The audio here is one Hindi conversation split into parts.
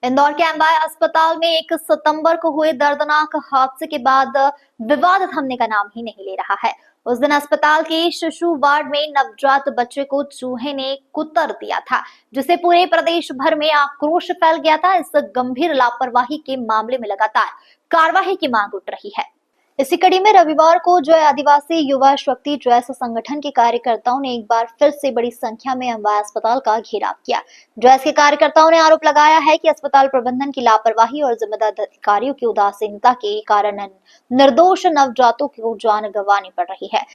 इंदौर के एमवाय अस्पताल में 1 सितंबर को हुए दर्दनाक हादसे के बाद विवाद थमने का नाम ही नहीं ले रहा है। उस दिन अस्पताल के शिशु वार्ड में नवजात बच्चे को चूहे ने कुतर दिया था, जिससे पूरे प्रदेश भर में आक्रोश फैल गया था। इस गंभीर लापरवाही के मामले में लगातार कार्रवाई की मांग उठ रही है। इसी कड़ी में रविवार को जय आदिवासी युवा शक्ति जैस संगठन के कार्यकर्ताओं ने एक बार फिर से बड़ी संख्या में एमवाय अस्पताल का घेराव किया। जैस के कार्यकर्ताओं ने आरोप लगाया है कि अस्पताल प्रबंधन की लापरवाही और जिम्मेदार अधिकारियों की उदासीनता के कारण निर्दोष नवजातों को जान गंवानी पड़ रही है।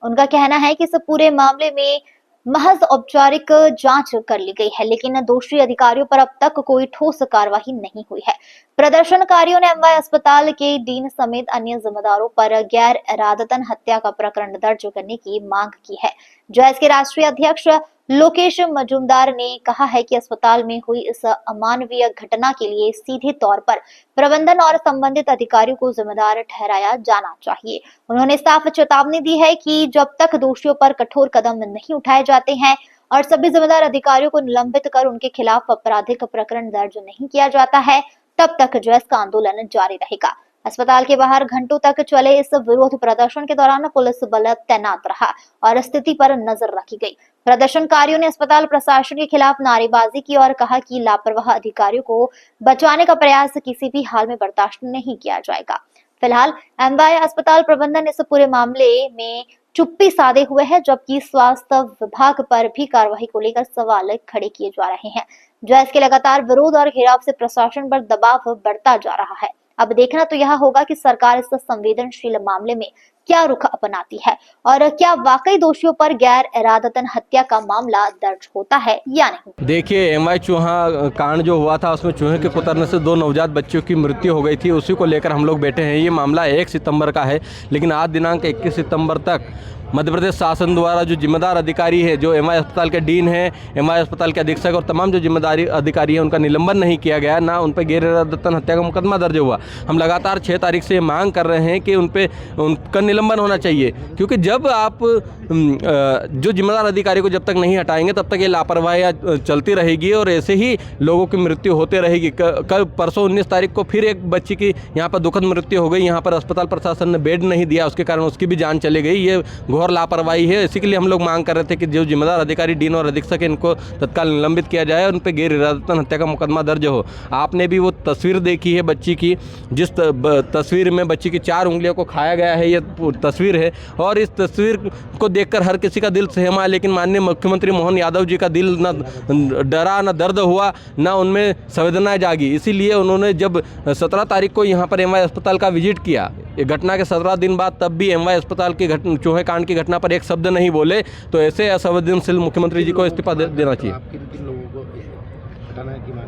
उनका कहना है कि इस पूरे मामले में महज औपचारिक जांच कर ली गई है, लेकिन दोषी अधिकारियों पर अब तक कोई ठोस कार्रवाई नहीं हुई है। प्रदर्शनकारियों ने एमवाय अस्पताल के डीन समेत अन्य जिम्मेदारों पर गैर इरादतन हत्या का प्रकरण दर्ज करने की मांग की है। जैस के राष्ट्रीय अध्यक्ष लोकेश मजूमदार ने कहा है कि अस्पताल में हुई इस अमानवीय घटना के लिए सीधे तौर पर प्रबंधन और संबंधित अधिकारियों को जिम्मेदार ठहराया जाना चाहिए। उन्होंने साफ चेतावनी दी है कि जब तक दोषियों पर कठोर कदम नहीं उठाए जाते हैं और सभी जिम्मेदार अधिकारियों को निलंबित कर उनके खिलाफ आपराधिक प्रकरण दर्ज नहीं किया जाता है, तब तक जैस का आंदोलन जारी रहेगा। अस्पताल के बाहर घंटों तक चले इस विरोध प्रदर्शन के दौरान पुलिस बल तैनात रहा और स्थिति पर नजर रखी गई। प्रदर्शनकारियों ने अस्पताल प्रशासन के खिलाफ नारेबाजी की और कहा कि लापरवाह अधिकारियों को बचाने का प्रयास किसी भी हाल में बर्दाश्त नहीं किया जाएगा। फिलहाल एमवाय अस्पताल प्रबंधन इस पूरे मामले में चुप्पी साधे हुए है, जबकि स्वास्थ्य विभाग पर भी कार्रवाई को लेकर सवाल खड़े किए जा रहे हैं। जैस के लगातार विरोध और घेराव से प्रशासन पर दबाव बढ़ता जा रहा है। अब देखना तो यह होगा कि सरकार इस संवेदनशील मामले में क्या रुख अपनाती है और क्या वाकई दोषियों पर गैर इरादतन हत्या का मामला दर्ज होता है या नहीं। देखिए, एमवाय चूहा कांड जो हुआ था उसमें चूहे के कुतरने से 2 नवजात बच्चों की मृत्यु हो गई थी। उसी को लेकर हम लोग बैठे हैं। ये मामला 1 सितंबर का है, लेकिन आज दिनांक 21 सितंबर तक मध्य प्रदेश शासन द्वारा जो जिम्मेदार अधिकारी है, जो एमवाय अस्पताल के डीन हैं, एमवाय अस्पताल के अधीक्षक और तमाम जो जिम्मेदारी अधिकारी हैं, उनका निलंबन नहीं किया गया, ना उन पर गैर इरादतन हत्या का मुकदमा दर्ज हुआ। हम लगातार 6 तारीख से मांग कर रहे हैं कि उनका निलंबन होना चाहिए, क्योंकि जब आप जो जिम्मेदार अधिकारी को जब तक नहीं हटाएंगे तब तक ये लापरवाही चलती रहेगी और ऐसे ही लोगों की मृत्यु होते रहेगी। कल परसों 19 तारीख को फिर एक बच्ची की यहाँ पर दुखद मृत्यु हो गई। यहाँ पर अस्पताल प्रशासन ने बेड नहीं दिया, उसके कारण उसकी भी जान चली गई। ये घोर लापरवाही है। इसी के लिए हम लोग मांग कर रहे थे कि जो जिम्मेदार अधिकारी डीन और अधीक्षक है, इनको तत्काल निलंबित किया जाए और उन पर गैर इरादतन हत्या का मुकदमा दर्ज हो। आपने भी वो तस्वीर देखी है बच्ची की, जिस तस्वीर में बच्ची की 4 उंगलियों को खाया गया है, ये तस्वीर है। और इस तस्वीर को देखकर हर किसी का दिल सहमा, लेकिन माननीय मुख्यमंत्री मोहन यादव जी का दिल न डरा, न दर्द हुआ, न उनमें संवेदना जागी। इसीलिए उन्होंने जब 17 तारीख को यहाँ पर एमवाय अस्पताल का विजिट किया, ये घटना के 17 दिन बाद, तब भी एमवाय अस्पताल की चूहे कांड की घटना पर एक शब्द नहीं बोले। तो ऐसे असंवेदनशील मुख्यमंत्री जी को इस्तीफा देना चाहिए।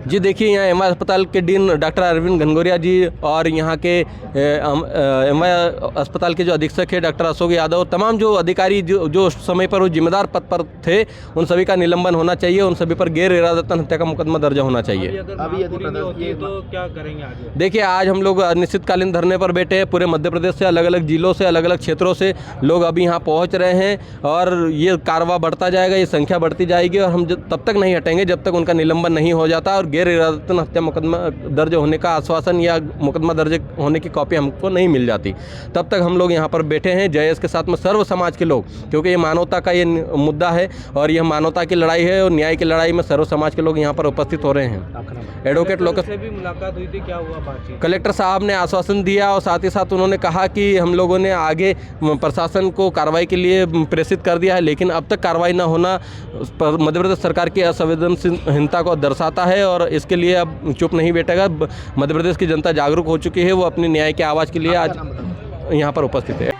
जी देखिए, यहाँ एमवाय अस्पताल के डीन डॉक्टर अरविंद घनघोरिया जी और यहाँ के एमवाय अस्पताल के जो अधीक्षक है डॉक्टर अशोक यादव, तमाम जो अधिकारी जो समय पर वो जिम्मेदार पद पर थे, उन सभी का निलंबन होना चाहिए। उन सभी पर गैर इरादतन हत्या का मुकदमा दर्ज होना चाहिए। अभी यदि तो क्या करेंगे आगे? देखिए, आज हम लोग अनिश्चितकालीन धरने पर बैठे हैं। पूरे मध्य प्रदेश से अलग अलग जिलों से, अलग अलग क्षेत्रों से लोग अभी यहाँ पहुँच रहे हैं और ये कारवा बढ़ता जाएगा, ये संख्या बढ़ती जाएगी और हम तब तक नहीं हटेंगे जब तक उनका निलंबन नहीं हो जाता और गैर इरादतन हत्या मुकदमा दर्ज होने का आश्वासन या मुकदमा दर्ज होने की कॉपी हमको नहीं मिल जाती। तब तक हम लोग यहाँ पर बैठे हैं जयस के साथ में सर्व समाज के लोग, क्योंकि ये मानवता का ये मुद्दा है और यह मानवता की लड़ाई है और न्याय की लड़ाई में सर्व समाज के लोग यहाँ पर उपस्थित हो रहे हैं। एडवोकेट लोकेश से भी मुलाकात हुई थी, क्या हुआ बातचीत? कलेक्टर साहब ने आश्वासन दिया और साथ ही साथ उन्होंने कहा कि हम लोगों ने आगे प्रशासन को कार्रवाई के लिए प्रेषित कर दिया है, लेकिन अब तक कार्रवाई न होना मध्य प्रदेश सरकार की असंवेदनशीलता को दर्शाता है और इसके लिए अब चुप नहीं बैठेगा। मध्य प्रदेश की जनता जागरूक हो चुकी है, वो अपनी न्याय की आवाज़ के लिए आज यहाँ पर उपस्थित है।